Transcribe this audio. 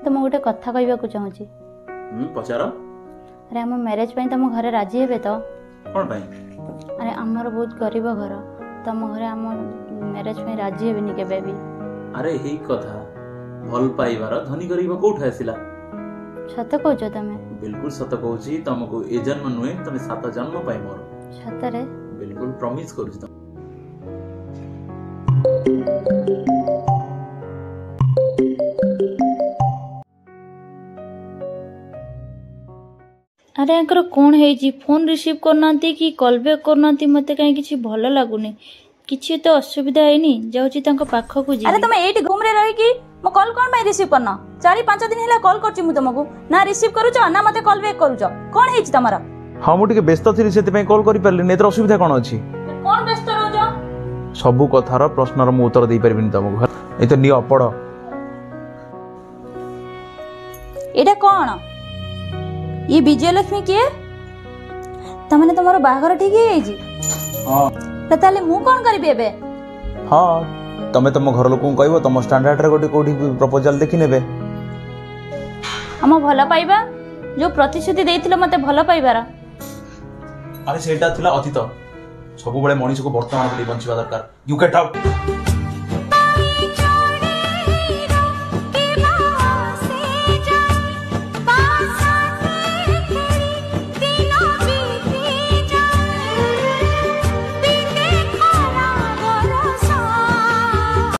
तुम गोटे कथा कहवाक चाहूँगी। पचार। अरे आम मैरेज पे तुम घरे राजी हे तो कौन पाई? अरे आमर बहुत गरीब घर तुम घरे आम मैरेज पे राजी हेबी केबे भी। अरे यही कथा भल पाइबार धनी गरीब कोठ आसिला? सत कहूच तमें? बिल्कुल सत कहूची। तुमको ए जन्म नुहे तुम 7 जन्म पाई मोर। सतरे? बिल्कुल प्रॉमिस करूची तुम। अरे यार कौन है फोन रिसीव करना कि कॉल बैक करना मत कहीं किसी भल लगुनि किसी तो असुविधा है जाऊँगी पाखक जी। अरे तुम एटी रूम रे रही कि मो कॉल कौन भाई रिसीव करना 4-5 दिन हेला कॉल करछि मु तुमको ना रिसीव करूछ ना मते कॉल बैक करूछ कौन हेछि तमरा? हां मु टिके व्यस्त थी सेति पई कॉल करि परले नेत्र असुविधा कोन अछि? कौन व्यस्त रहउछ? सब कथार प्रश्नर मु उत्तर दे परबिनी तुमको। ए तो नियो पढ़। एटा कौन ये विजयलक्ष्मी किए? तमने तमरो बाहागर ठीक है जी? हां ताले मु कोन करबे एबे? हां तमे तम घर लोक कहबो तम स्टैंडर्ड रे गोटी कोठी प्रपोजल देखि नेबे। हम भला पाइबा जो प्रतिश्रुति देइथिलो मते भला पाइबारा। अरे सेटा थिला अतीत सब बळे मनीष को वर्तमान बोली बंचिबा दरकार। You get out.